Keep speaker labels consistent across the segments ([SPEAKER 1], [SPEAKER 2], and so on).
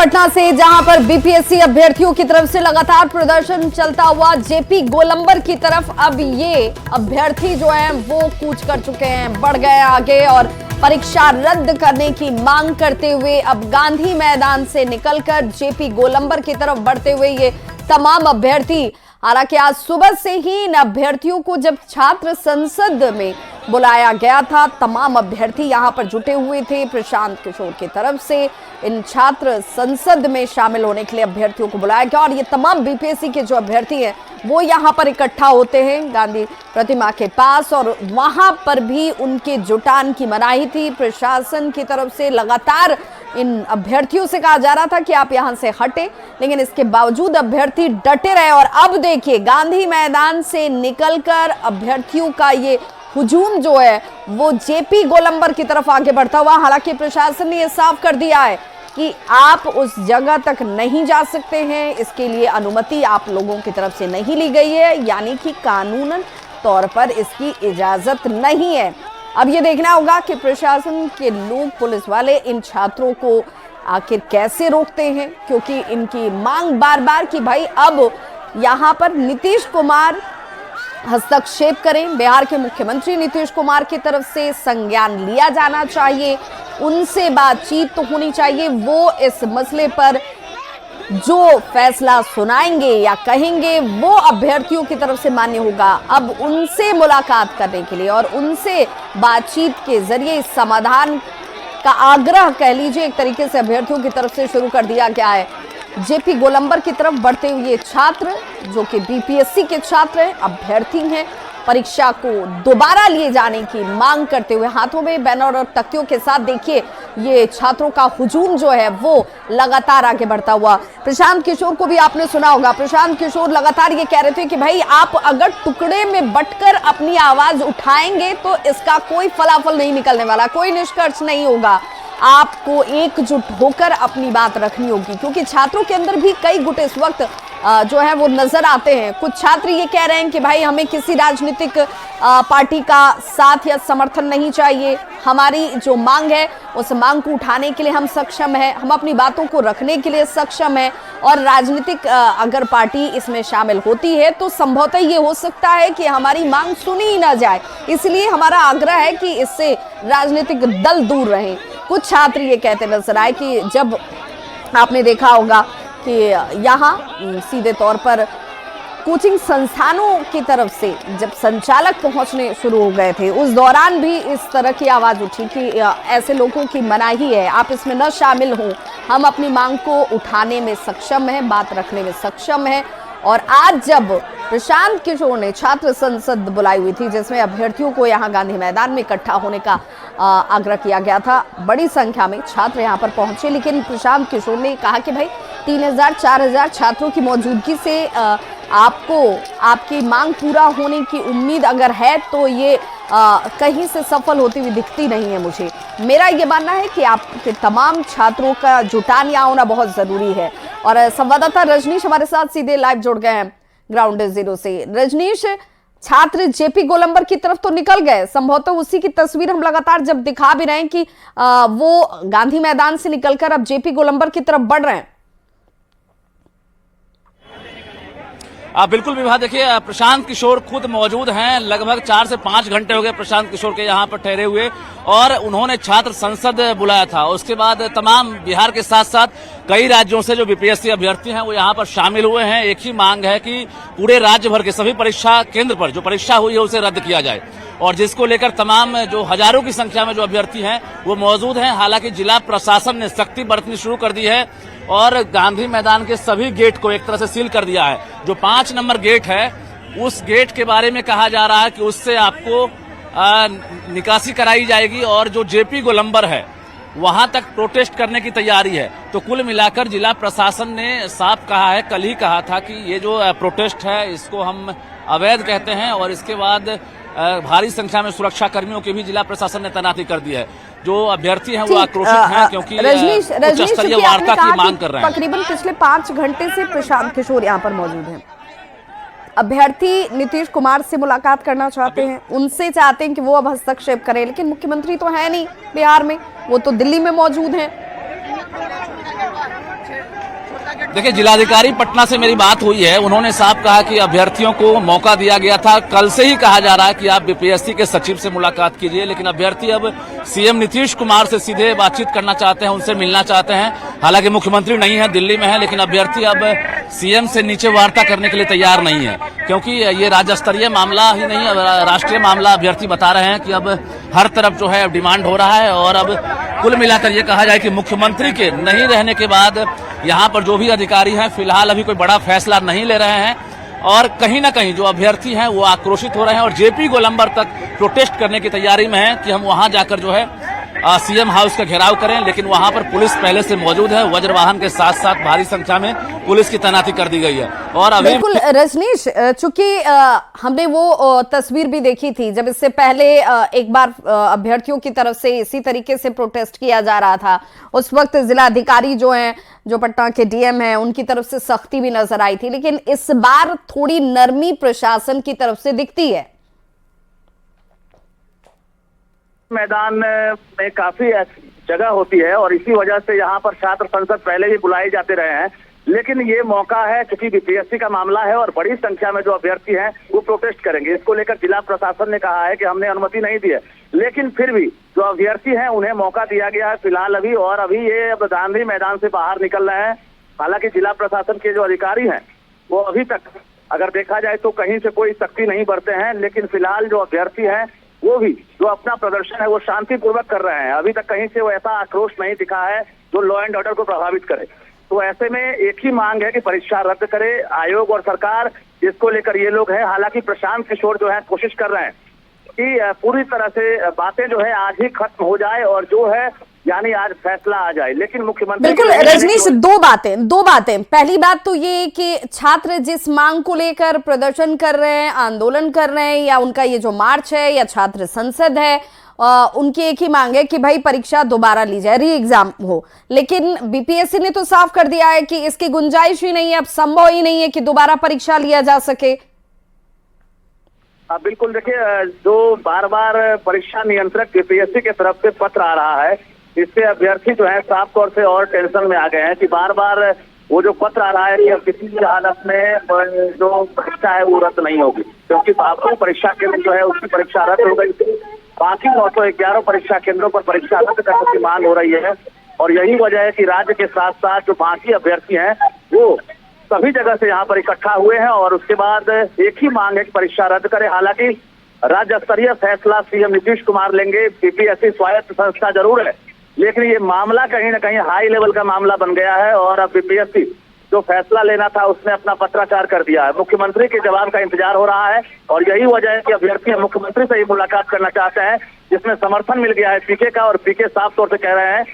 [SPEAKER 1] पटना से, जहां पर बीपीएससी अभ्यर्थियों की तरफ से लगातार प्रदर्शन चलता हुआ जेपी गोलंबर की तरफ अब ये अभ्यर्थी जो हैं वो कूच कर चुके हैं, बढ़ गए आगे और परीक्षा रद्द करने की मांग करते हुए अब गांधी मैदान से निकलकर जेपी गोलंबर की तरफ बढ़ते हुए ये तमाम अभ्यर्थी। हालांकि आज सुबह से ही इन अभ्यर्थियों को जब छात्र संसद में बुलाया गया था, तमाम अभ्यर्थी यहां पर जुटे हुए थे। प्रशांत किशोर की तरफ से इन छात्र संसद में शामिल होने के लिए अभ्यर्थियों को बुलाया गया और ये तमाम बीपीएससी के जो अभ्यर्थी हैं वो यहां पर इकट्ठा होते हैं गांधी प्रतिमा के पास और वहां पर भी उनके जुटान की मनाही थी। प्रशासन की तरफ से लगातार इन अभ्यर्थियों से कहा जा रहा था कि आप यहां से हटें, लेकिन इसके बावजूद अभ्यर्थी डटे रहे और अब देखिए गांधी मैदान से निकलकर अभ्यर्थियों का ये हुजूम जो है वो जेपी गोलंबर की तरफ आगे बढ़ता हुआ। हालांकि प्रशासन ने यह साफ कर दिया है कि आप उस जगह तक नहीं जा सकते हैं, इसके लिए अनुमति आप लोगों की तरफ से नहीं ली गई है, यानी कि कानूनन तौर पर इसकी इजाजत नहीं है। अब ये देखना होगा कि प्रशासन के लोग, पुलिस वाले इन छात्रों को आखिर कैसे रोकते हैं, क्योंकि इनकी मांग बार बार कि भाई अब यहाँ पर नीतीश कुमार हस्तक्षेप करें, बिहार के मुख्यमंत्री नीतीश कुमार की तरफ से संज्ञान लिया जाना चाहिए, उनसे बातचीत तो होनी चाहिए, वो इस मसले पर जो फैसला सुनाएंगे या कहेंगे वो अभ्यर्थियों की तरफ से मान्य होगा। अब उनसे मुलाकात करने के लिए और उनसे बातचीत के जरिए समाधान का आग्रह कह लीजिए एक तरीके से अभ्यर्थियों की तरफ से शुरू कर दिया गया है। जेपी गोलंबर की तरफ बढ़ते हुए छात्र जो कि बीपीएससी के छात्र हैं, अभ्यर्थी हैं, परीक्षा को दोबारा लिए जाने की मांग करते हुए हाथों में बैनर और तख्तियों के साथ देखिए ये छात्रों का हुजूम जो है वो लगातार आगे बढ़ता हुआ। प्रशांत किशोर को भी आपने सुना होगा, प्रशांत किशोर लगातार ये कह रहे थे कि भाई आप अगर टुकड़े में बंटकर अपनी आवाज उठाएंगे तो इसका कोई फलाफल नहीं निकलने वाला, कोई निष्कर्ष नहीं होगा, आपको एकजुट होकर अपनी बात रखनी होगी। क्योंकि छात्रों के अंदर भी कई गुट इस वक्त जो है वो नजर आते हैं। कुछ छात्र ये कह रहे हैं कि भाई हमें किसी राजनीतिक पार्टी का साथ या समर्थन नहीं चाहिए, हमारी जो मांग है उस मांग को उठाने के लिए हम सक्षम हैं, हम अपनी बातों को रखने के लिए सक्षम हैं और राजनीतिक अगर पार्टी इसमें शामिल होती है तो संभवतः ये हो सकता है कि हमारी मांग सुनी ही ना जाए, इसलिए हमारा आग्रह है कि इससे राजनीतिक दल दूर रहें। कुछ छात्र ये कहते नजर आए कि जब आपने देखा होगा कि यहाँ सीधे तौर पर कोचिंग संस्थानों की तरफ से जब संचालक पहुंचने शुरू हो गए थे उस दौरान भी इस तरह की आवाज उठी कि ऐसे लोगों की मनाही है, आप इसमें न शामिल हों, हम अपनी मांग को उठाने में सक्षम हैं, बात रखने में सक्षम हैं। और आज जब प्रशांत किशोर ने छात्र संसद बुलाई हुई थी जिसमें अभ्यर्थियों को यहाँ गांधी मैदान में इकट्ठा होने का आग्रह किया गया था, बड़ी संख्या में छात्र यहाँ पर पहुंचे, लेकिन प्रशांत किशोर ने कहा कि भाई 3000-4000 छात्रों की मौजूदगी से आपको आपकी मांग पूरा होने की उम्मीद अगर है तो ये कहीं से सफल होती हुई दिखती नहीं है मुझे। मेरा ये मानना है कि आपके तमाम छात्रों का जुटान यहाँ होना बहुत जरूरी है। और संवाददाता रजनीश हमारे साथ सीधे लाइव जुड़ गए हैं ग्राउंड जीरो से। रजनीश, छात्र जेपी गोलंबर की तरफ तो निकल गए, संभवतः उसी की तस्वीर हम लगातार जब दिखा भी रहे हैं कि वो गांधी मैदान से निकलकर अब जेपी गोलंबर की तरफ बढ़ रहे हैं।
[SPEAKER 2] बिल्कुल विभा, देखिए प्रशांत किशोर खुद मौजूद हैं, लगभग 4 से 5 घंटे हो गए प्रशांत किशोर के यहाँ पर ठहरे हुए और उन्होंने छात्र संसद बुलाया था। उसके बाद तमाम बिहार के साथ साथ कई राज्यों से जो बीपीएससी अभ्यर्थी हैं वो यहाँ पर शामिल हुए हैं। एक ही मांग है कि पूरे राज्य भर के सभी परीक्षा केंद्र पर जो परीक्षा हुई है उसे रद्द किया जाए और जिसको लेकर तमाम जो हजारों की संख्या में जो अभ्यर्थी हैं वो मौजूद हैं। हालांकि जिला प्रशासन ने सख्ती बरतनी शुरू कर दी है और गांधी मैदान के सभी गेट को एक तरह से सील कर दिया है। जो 5 नंबर गेट है उस गेट के बारे में कहा जा रहा है कि उससे आपको निकासी कराई जाएगी और जो जेपी गोलंबर है वहां तक प्रोटेस्ट करने की तैयारी है। तो कुल मिलाकर जिला प्रशासन ने साफ कहा है, कल ही कहा था कि ये जो प्रोटेस्ट है इसको हम अवैध कहते हैं और इसके बाद भारी संख्या में सुरक्षा कर्मियों की भी जिला प्रशासन ने तैनाती कर दी है। जो अभ्यर्थी हैं वो आक्रोशित हैं क्योंकि उच्च स्तरीय वार्ता की मांग कर रहे हैं।
[SPEAKER 1] तकरीबन पिछले 5 घंटे से प्रशांत किशोर यहाँ पर मौजूद हैं। अभ्यर्थी नीतीश कुमार से मुलाकात करना चाहते हैं, उनसे चाहते हैं कि वो अब हस्तक्षेप करें, लेकिन मुख्यमंत्री तो है नहीं बिहार में, वो तो दिल्ली में मौजूद हैं।
[SPEAKER 2] देखिए, जिलाधिकारी पटना से मेरी बात हुई है, उन्होंने साफ कहा कि अभ्यर्थियों को मौका दिया गया था। कल से ही कहा जा रहा है कि आप बीपीएससी के सचिव से मुलाकात कीजिए, लेकिन अभ्यर्थी अब सीएम नीतीश कुमार से सीधे बातचीत करना चाहते हैं, उनसे मिलना चाहते हैं। हालांकि मुख्यमंत्री नहीं है, दिल्ली में है, लेकिन अभ्यर्थी अब सीएम से नीचे वार्ता करने के लिए तैयार नहीं है, क्योंकि ये राज्य स्तरीय मामला ही नहीं, राष्ट्रीय मामला अभ्यर्थी बता रहे हैं कि अब हर तरफ जो है डिमांड हो रहा है। और अब कुल मिलाकर ये कहा जाए कि मुख्यमंत्री के नहीं रहने के बाद यहाँ पर जो भी अधिकारी हैं फिलहाल अभी कोई बड़ा फैसला नहीं ले रहे हैं, और कहीं ना कहीं जो अभ्यर्थी हैं वो आक्रोशित हो रहे हैं और जेपी गोलंबर तक प्रोटेस्ट करने की तैयारी में है कि हम वहां जाकर जो है सीएम हाउस का घेराव करें। लेकिन वहां पर पुलिस पहले से मौजूद है, वज्रवाहन के साथ साथ भारी संख्या में पुलिस की तैनाती कर दी गई है। और अभी
[SPEAKER 1] बिल्कुल रजनीश, चूंकि हमने वो तस्वीर भी देखी थी जब इससे पहले एक बार अभ्यर्थियों की तरफ से इसी तरीके से प्रोटेस्ट किया जा रहा था, उस वक्त जिला अधिकारी जो हैं, जो पटना के डीएम हैं, उनकी तरफ से सख्ती भी नजर आई थी, लेकिन इस बार थोड़ी नरमी प्रशासन की तरफ से दिखती है।
[SPEAKER 3] मैदान में काफी जगह होती है और इसी वजह से यहाँ पर छात्र संसद पहले ही बुलाए जाते रहे हैं, लेकिन ये मौका है क्योंकि बीपीएससी का मामला है और बड़ी संख्या में जो अभ्यर्थी हैं वो प्रोटेस्ट करेंगे। इसको लेकर जिला प्रशासन ने कहा है कि हमने अनुमति नहीं दी है, लेकिन फिर भी जो अभ्यर्थी हैं उन्हें मौका दिया गया है फिलहाल अभी, और अभी ये अब गांधी मैदान से बाहर निकल रहे हैं। हालांकि जिला प्रशासन के जो अधिकारी हैं वो अभी तक अगर देखा जाए तो कहीं से कोई सख्ती नहीं बरते हैं, लेकिन फिलहाल जो अभ्यर्थी हैं वो भी जो अपना प्रदर्शन है वो शांतिपूर्वक कर रहे हैं। अभी तक कहीं से वो ऐसा आक्रोश नहीं दिखा है जो लॉ एंड ऑर्डर को प्रभावित करे। तो ऐसे में एक ही मांग है कि परीक्षा रद्द करे आयोग और सरकार, जिसको लेकर ये लोग हैं। हालांकि प्रशांत किशोर जो है कोशिश कर रहे हैं कि पूरी तरह से बातें जो है आज ही खत्म हो जाए और जो है यानी आज फैसला आ जाए, लेकिन मुख्यमंत्री
[SPEAKER 1] बिल्कुल रजनीश, दो बातें। पहली बात तो ये कि छात्र जिस मांग को लेकर प्रदर्शन कर रहे हैं, आंदोलन कर रहे हैं, या उनका ये जो मार्च है या छात्र संसद है, उनकी एक ही मांग है कि भाई परीक्षा दोबारा ली जाए, री एग्जाम हो। लेकिन बीपीएससी ने तो साफ कर दिया है कि इसकी गुंजाइश ही नहीं है, अब संभव ही नहीं है कि दोबारा परीक्षा लिया जा सके।
[SPEAKER 3] बिल्कुल, देखिए जो बार बार परीक्षा नियंत्रक बीपीएससी की तरफ से पत्र आ रहा है, इससे अभ्यर्थी जो है साफ तौर से और टेंशन में आ गए हैं कि बार बार वो जो पत्र आ रहा है कि अब किसी भी हालत में जो परीक्षा है वो रद्द नहीं होगी, क्योंकि बाकी परीक्षा केंद्र जो है उसकी परीक्षा रद्द हो गई थी। बाकी 911 परीक्षा केंद्रों पर परीक्षा रद्द करने की मांग हो रही है, और यही वजह है कि राज्य के साथ साथ जो बाकी अभ्यर्थी हैं वो सभी जगह से यहाँ पर इकट्ठा हुए हैं और उसके बाद एक ही मांग है कि परीक्षा रद्द करे। हालांकि राज्य स्तरीय फैसला सीएम नीतीश कुमार लेंगे, बीपीएससी स्वायत्त संस्था जरूर है, लेकिन ये मामला कहीं ना कहीं हाई लेवल का मामला बन गया है और अब बीपीएससी जो फैसला लेना था उसने अपना पत्राचार कर दिया है। मुख्यमंत्री के जवाब का इंतजार हो रहा है और यही वजह है कि अभ्यर्थी मुख्यमंत्री से ही मुलाकात करना चाहते हैं, जिसमें समर्थन मिल गया है पीके का, और पीके साफ तौर से कह रहे हैं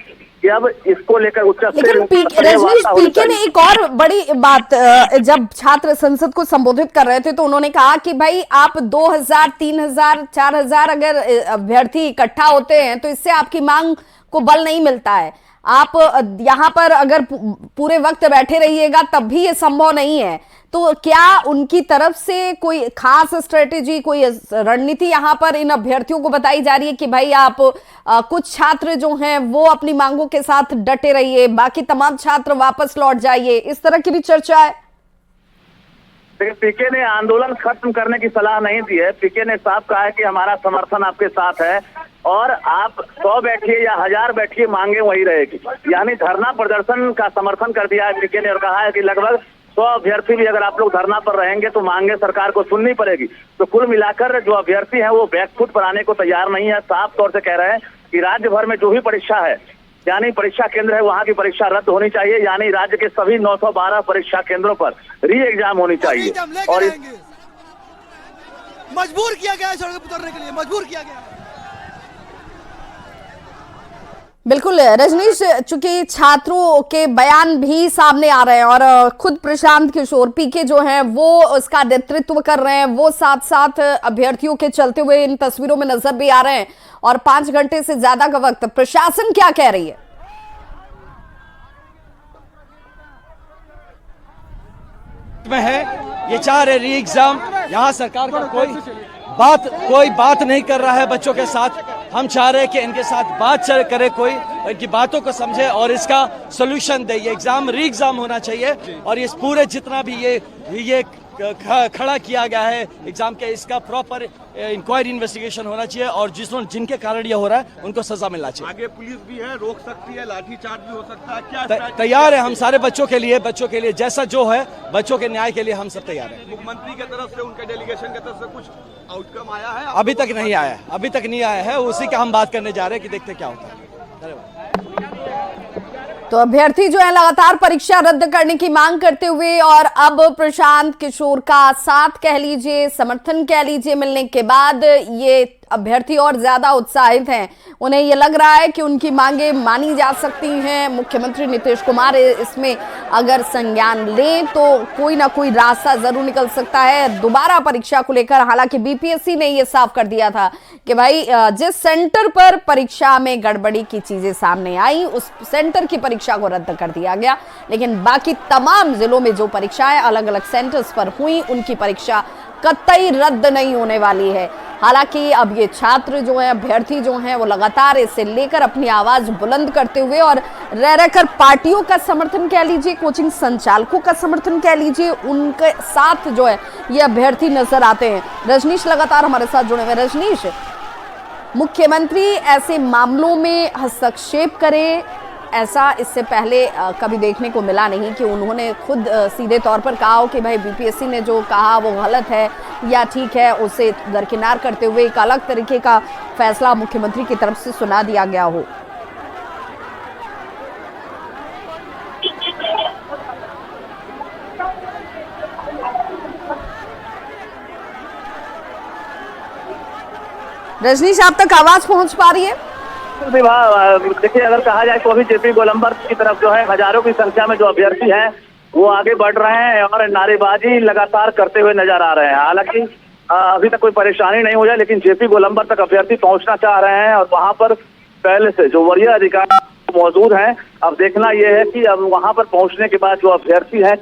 [SPEAKER 3] कि अब इसको लेकर उच्च
[SPEAKER 1] लेकिन रजनीश, पीके ने एक और बड़ी बात जब छात्र संसद को संबोधित कर रहे थे तो उन्होंने कहा कि भाई आप 2000, 3000, 4000 अगर अभ्यर्थी इकट्ठा होते हैं तो इससे आपकी मांग को बल नहीं मिलता है। आप यहाँ पर अगर पूरे वक्त बैठे रहिएगा तब भी ये संभव नहीं है। तो क्या उनकी तरफ से कोई खास स्ट्रेटेजी, कोई रणनीति यहाँ पर इन अभ्यर्थियों को बताई जा रही है कि भाई आप कुछ छात्र जो हैं वो अपनी मांगों के साथ डटे रहिए, बाकी तमाम छात्र वापस लौट जाइए, इस तरह की भी चर्चा है?
[SPEAKER 3] पीके ने आंदोलन खत्म करने की सलाह नहीं दी है। पीके ने साफ कहा है कि हमारा समर्थन आपके साथ है और आप 100 बैठिए या 1000 बैठिए, मांगे वही रहेगी। यानी धरना प्रदर्शन का समर्थन कर दिया है पीके ने और कहा है कि लगभग 100 अभ्यर्थी भी अगर आप लोग धरना पर रहेंगे तो मांगे सरकार को सुननी पड़ेगी। तो कुल मिलाकर जो अभ्यर्थी हैं वो बैकफुट पर आने को तैयार नहीं है। साफ तौर से कह रहे हैं कि राज्य भर में जो भी परीक्षा है, यानी परीक्षा केंद्र है, वहां की परीक्षा रद्द होनी चाहिए। यानी राज्य के सभी 912 परीक्षा केंद्रों पर री एग्जाम होनी चाहिए और
[SPEAKER 4] मजबूर किया गया है सड़क पर उतरने के लिए, मजबूर किया गया है।
[SPEAKER 1] बिल्कुल रजनीश, चूंकि छात्रों के बयान भी सामने आ रहे हैं और खुद प्रशांत किशोर पीके जो हैं वो उसका नेतृत्व कर रहे हैं, वो साथ साथ अभ्यर्थियों के चलते हुए इन तस्वीरों में नजर भी आ रहे हैं और 5 घंटे से ज्यादा का वक्त प्रशासन क्या कह रही है?
[SPEAKER 4] में है ये चाह रहे री एग्जाम, यहाँ सरकार का कोई बात नहीं कर रहा है बच्चों के साथ। हम चाह रहे हैं कि इनके साथ बात करे कोई, इनकी बातों को समझे और इसका सोल्यूशन दे। ये एग्जाम री एग्जाम होना चाहिए और ये पूरे जितना भी ये खड़ा किया गया है एग्जाम के, इसका प्रॉपर इंक्वायरी इन्वेस्टिगेशन होना चाहिए और जिनके कारण ये हो रहा है उनको सजा मिलना चाहिए।
[SPEAKER 5] आगे पुलिस भी है, रोक सकती है, लाठीचार्ज भी हो सकता है, क्या
[SPEAKER 4] तैयार है हम सारे बच्चों के लिए जैसा जो है बच्चों के न्याय के लिए हम सब तैयार हैं।
[SPEAKER 5] मुख्यमंत्री की तरफ से, उनके डेलीगेशन की तरफ से कुछ आउटकम आया है?
[SPEAKER 4] अभी तक नहीं आया है, उसी का हम बात करने जा रहे हैं कि देखते क्या होता है। धन्यवाद।
[SPEAKER 1] तो अभ्यर्थी जो है लगातार परीक्षा रद्द करने की मांग करते हुए और अब प्रशांत किशोर का साथ कह लीजिए, समर्थन कह लीजिए मिलने के बाद ये अभ्यर्थी और ज्यादा उत्साहित हैं। उन्हें यह लग रहा है कि उनकी मांगे मानी जा सकती हैं। मुख्यमंत्री नीतीश कुमार इसमें अगर संज्ञान लें तो कोई ना कोई रास्ता जरूर निकल सकता है दोबारा परीक्षा को लेकर। हालांकि बीपीएससी ने यह साफ कर दिया था कि भाई जिस सेंटर पर परीक्षा में गड़बड़ी की चीजें सामने आई उस सेंटर की परीक्षा को रद्द कर दिया गया, लेकिन बाकी तमाम जिलों में जो परीक्षाएं अलग अलग सेंटर्स पर हुई उनकी परीक्षा कतई रद्द नहीं होने वाली है। हालांकि अब ये छात्र जो है, अभ्यर्थी जो हैं, वो लगातार इसे लेकर अपनी आवाज बुलंद करते हुए और रहकर पार्टियों का समर्थन कह लीजिए, कोचिंग संचालकों का समर्थन कह लीजिए, उनके साथ जो है ये अभ्यर्थी नजर आते हैं। रजनीश लगातार हमारे साथ जुड़े हुए। रजनीश, मुख्यमंत्री ऐसे मामलों में हस्तक्षेप करे, ऐसा इससे पहले कभी देखने को मिला नहीं कि उन्होंने खुद सीधे तौर पर कहा हो कि भाई बीपीएससी ने जो कहा वो गलत है या ठीक है, उसे दरकिनार करते हुए एक अलग तरीके का फैसला मुख्यमंत्री की तरफ से सुना दिया गया हो। रजनीश, आप तक आवाज पहुंच पा रही है?
[SPEAKER 3] देखिए, अगर कहा जाए तो अभी जेपी गोलंबर की तरफ जो है हजारों की संख्या में जो अभ्यर्थी हैं वो आगे बढ़ रहे हैं और नारेबाजी लगातार करते हुए नजर आ रहे हैं। हालांकि अभी तक कोई परेशानी नहीं हो जाए, लेकिन जेपी गोलंबर तक अभ्यर्थी पहुंचना चाह रहे हैं और वहां पर पहले से जो वरीय अधिकारी मौजूद हैं। अब देखना यह है कि अब वहां पर पहुंचने के बाद जो अभ्यर्थी हैं